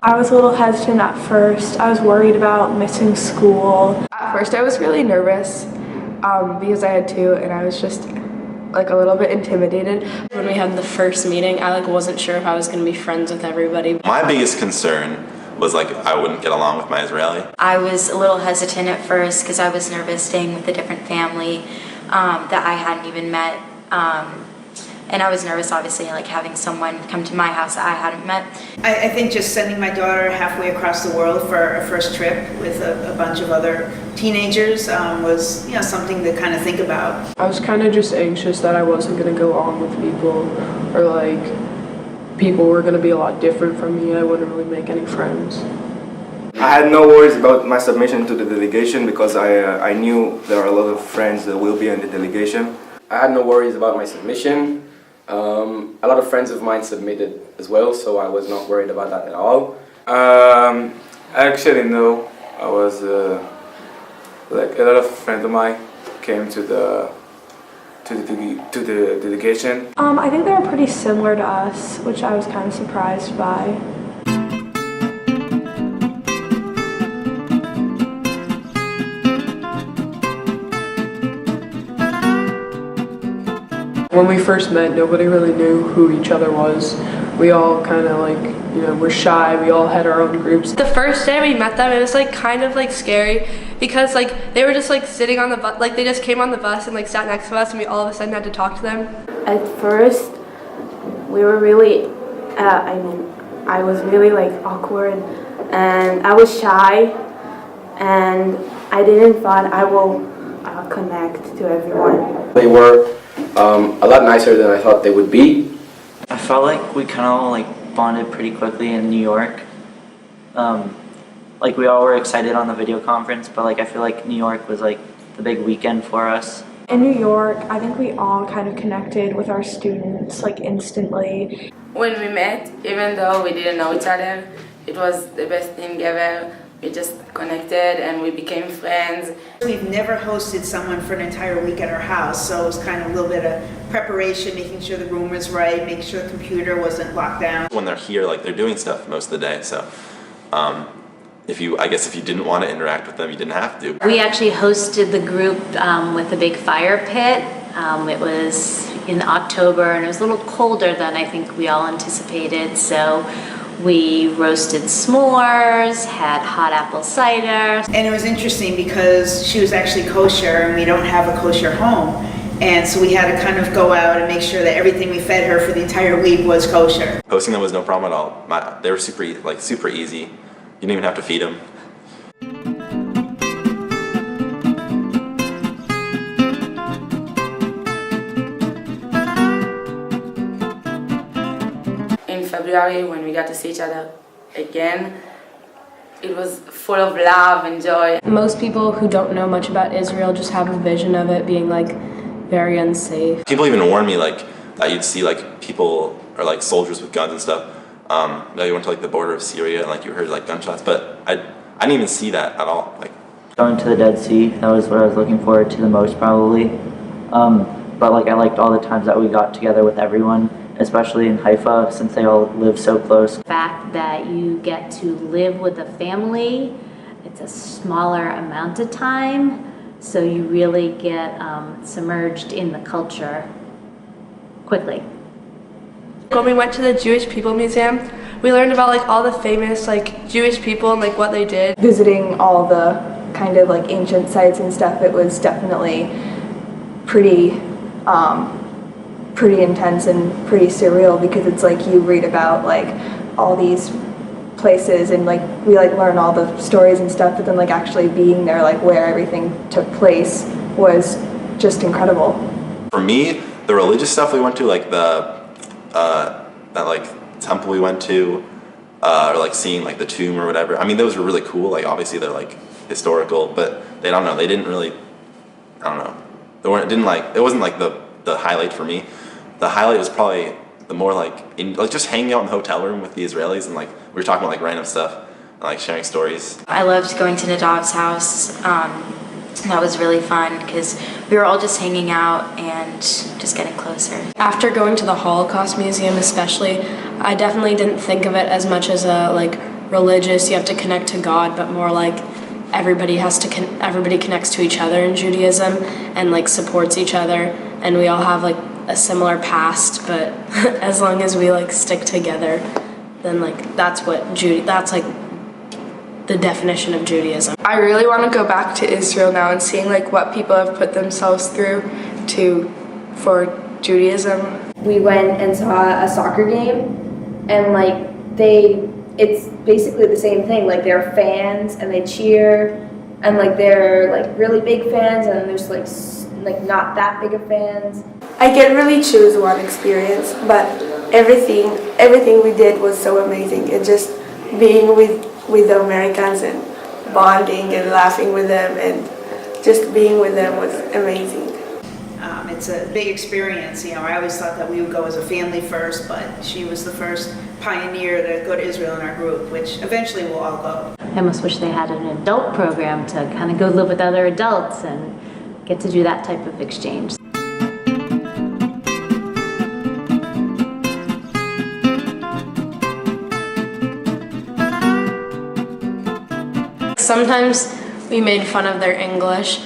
I was a little hesitant at first. I was worried about missing school. At first I was really nervous because I had to, and I was just like a little bit intimidated. When we had the first meeting, I wasn't sure if I was going to be friends with everybody. My biggest concern was I wouldn't get along with my Israeli. I was a little hesitant at first because I was nervous staying with a different family that I hadn't even met. And I was nervous, obviously, having someone come to my house that I hadn't met. I think just sending my daughter halfway across the world for a first trip with a bunch of other teenagers was, something to kind of think about. I was kind of just anxious that I wasn't going to go on with people, or people were going to be a lot different from me. I wouldn't really make any friends. I had no worries about my submission to the delegation because I knew there are a lot of friends that will be in the delegation. I had no worries about my submission. A lot of friends of mine submitted as well, so I was not worried about that at all. Actually, no. I was a lot of friends of mine came to the delegation. I think they were pretty similar to us, which I was kind of surprised by. When we first met, nobody really knew who each other was. We all kind of were shy. We all had our own groups. The first day we met them, it was kind of scary because they were just sitting on the bus, they just came on the bus and sat next to us, and we all of a sudden had to talk to them. At first, we were really, I was really awkward, and I was shy, and I didn't thought I will connect to everyone. They were a lot nicer than I thought they would be. I felt like we kind of bonded pretty quickly in New York. We all were excited on the video conference, but I feel like New York was the big weekend for us. In New York, I think we all kind of connected with our students instantly. When we met, even though we didn't know each other, it was the best thing ever. We just connected and we became friends. We've never hosted someone for an entire week at our house, so it was kind of a little bit of preparation, making sure the room was right, making sure the computer wasn't locked down. When they're here, they're doing stuff most of the day, so if you didn't want to interact with them, you didn't have to. We actually hosted the group with a big fire pit. It was in October, and it was a little colder than I think we all anticipated, so we roasted s'mores, had hot apple cider. And it was interesting because she was actually kosher, and we don't have a kosher home. And so we had to kind of go out and make sure that everything we fed her for the entire week was kosher. Hosting them was no problem at all. They were super easy. You didn't even have to feed them. In February, when we got to see each other again, it was full of love and joy. Most people who don't know much about Israel just have a vision of it being very unsafe. People even warned me that you'd see people or soldiers with guns and stuff. You went to the border of Syria and you heard gunshots, but I didn't even see that at all. Going to the Dead Sea, that was what I was looking forward to the most probably. But I liked all the times that we got together with everyone, especially in Haifa since they all live so close. The fact that you get to live with a family, it's a smaller amount of time, so you really get submerged in the culture quickly. When we went to the Jewish People Museum, we learned about all the famous Jewish people and what they did. Visiting all the kind of ancient sites and stuff, it was definitely pretty intense and pretty surreal because it's you read about all these places and we learn all the stories and stuff, but then actually being there where everything took place was just incredible. For me, the religious stuff we went to, that temple we went to, or seeing the tomb or whatever. I mean, those were really cool. Obviously they're historical, but they didn't really, I don't know. It wasn't the highlight for me. The highlight was probably the more just hanging out in the hotel room with the Israelis and we were talking about random stuff and sharing stories. I loved going to Nadav's house. That was really fun because we were all just hanging out and just getting closer. After going to the Holocaust Museum especially, I definitely didn't think of it as much as a religious, you have to connect to God, but more like everybody connects to each other in Judaism and like supports each other, and we all have like a similar past, but as long as we like stick together, then like that's like the definition of Judaism. I really want to go back to Israel now and seeing like what people have put themselves through for Judaism. We went and saw a soccer game, and like it's basically the same thing. Like they're fans and they cheer, and like they're like really big fans, and there's like not that big of fans. I can't really choose one experience, but everything we did was so amazing. And just being with the Americans and bonding and laughing with them and just being with them was amazing. It's a big experience. You know, I always thought that we would go as a family first, but she was the first pioneer to go to Israel in our group, which eventually we'll all go. I almost wish they had an adult program to kind of go live with other adults and get to do that type of exchange. Sometimes we made fun of their English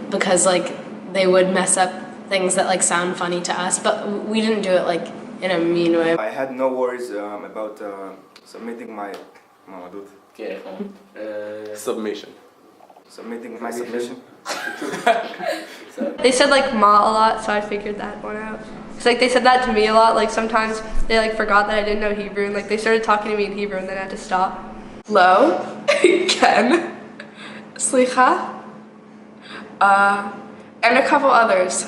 because like they would mess up things that like sound funny to us, but we didn't do it like in a mean way. I had no worries about submitting my Submission. submitting my submission. They said like ma a lot, so I figured that one out. It's like they said that to me a lot. Like sometimes they like forgot that I didn't know Hebrew, and like they started talking to me in Hebrew, and then I had to stop. Lo, Ken, Slicha, and a couple others.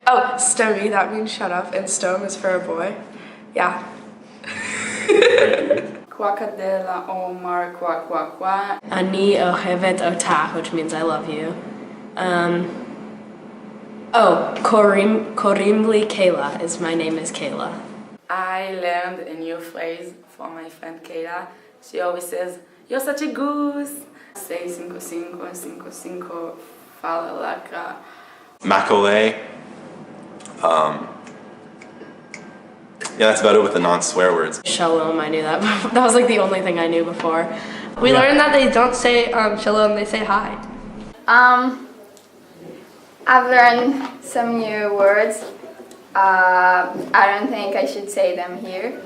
Oh, Stomy, that means shut up, and Stome is for a boy. Yeah. Quackadela Omar Quack Quack Quack. Ani ohevet otah, which means I love you. Korim li Kayla is my name is Kayla. I learned a new phrase from my friend Kayla. She always says, "You're such a goose." Say cinco cinco cinco cinco fala lacra. Macole. Yeah, that's about it with the non-swear words. Shalom, I knew that. That was like the only thing I knew before. We learned that they don't say shalom, they say hi. I've learned some new words. I don't think I should say them here.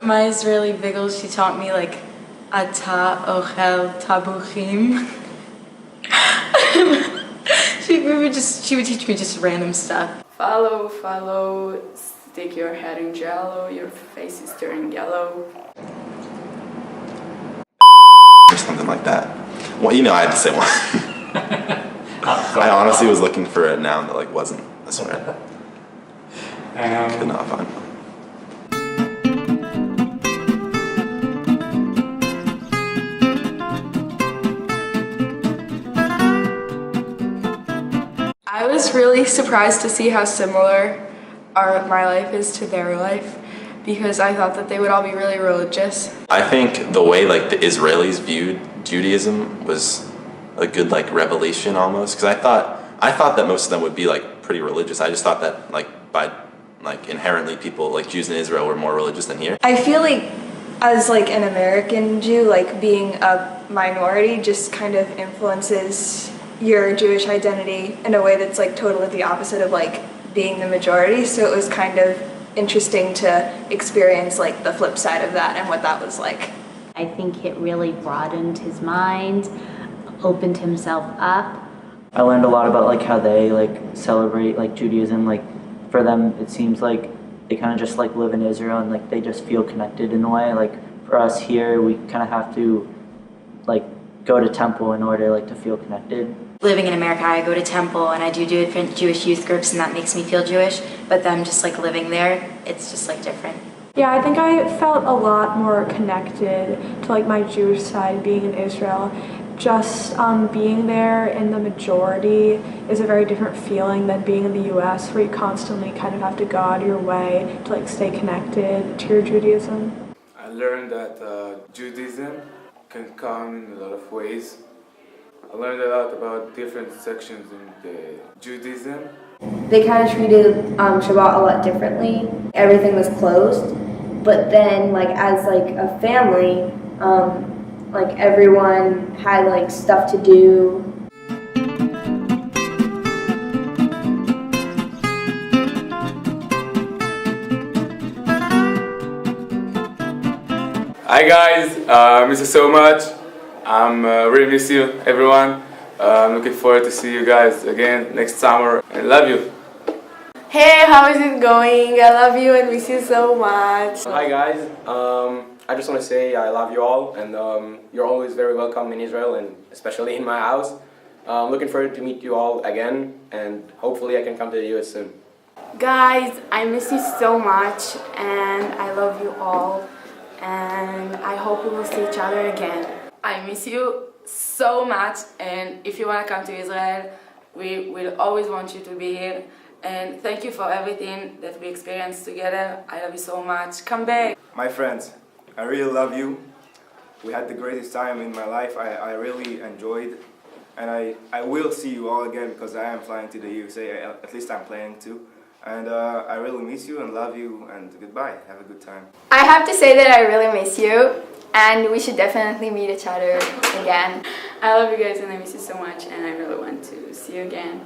My Israeli Vigil, she taught me like ata ochel tabuchim. She would teach me just random stuff. Follow, follow, stick your head in jello, your face is turning yellow. Or something like that. Well, you know, I had to say one. I honestly was looking for a noun that like wasn't a swear. Could not find one. I was really surprised to see how similar my life is to their life, because I thought that they would all be really religious. I think the way like the Israelis viewed Judaism was a good like revelation almost, because I thought that most of them would be like pretty religious. I just thought that like by like inherently people like Jews in Israel were more religious than here. I feel like as like an American Jew, like being a minority just kind of influences your Jewish identity in a way that's like totally the opposite of like being the majority. So it was kind of interesting to experience like the flip side of that and what that was like. I think it really broadened his mind, opened himself up. I learned a lot about like how they like celebrate like Judaism. Like for them, it seems like they kind of just like live in Israel and like they just feel connected in a way. Like for us here, we kind of have to like go to temple in order like to feel connected. Living in America, I go to temple and I do different Jewish youth groups, and that makes me feel Jewish. But then just like living there, it's just like different. Yeah, I think I felt a lot more connected to like my Jewish side being in Israel. Just being there in the majority is a very different feeling than being in the US, where you constantly kind of have to go out of your way to like stay connected to your Judaism. I learned that Judaism can come in a lot of ways. I learned a lot about different sections in the Judaism. They kind of treated Shabbat a lot differently. Everything was closed, but then like as like a family, like everyone had like stuff to do. Hi guys, miss you so much. Really miss you, everyone. I'm looking forward to see you guys again next summer, and love you. Hey, how is it going? I love you and miss you so much. Hi guys, I just want to say I love you all, and you're always very welcome in Israel, and especially in my house. Looking forward to meet you all again, and hopefully I can come to the US soon. Guys, I miss you so much and I love you all, and I hope we will see each other again. I miss you so much, and if you want to come to Israel, we will always want you to be here. And thank you for everything that we experienced together. I love you so much. Come back. My friends, I really love you. We had the greatest time in my life. I really enjoyed, and I will see you all again because I am flying to the USA. At least I'm planning to. And I really miss you and love you, and goodbye. Have a good time. I have to say that I really miss you, and we should definitely meet each other again. I love you guys and I miss you so much, and I really want to see you again.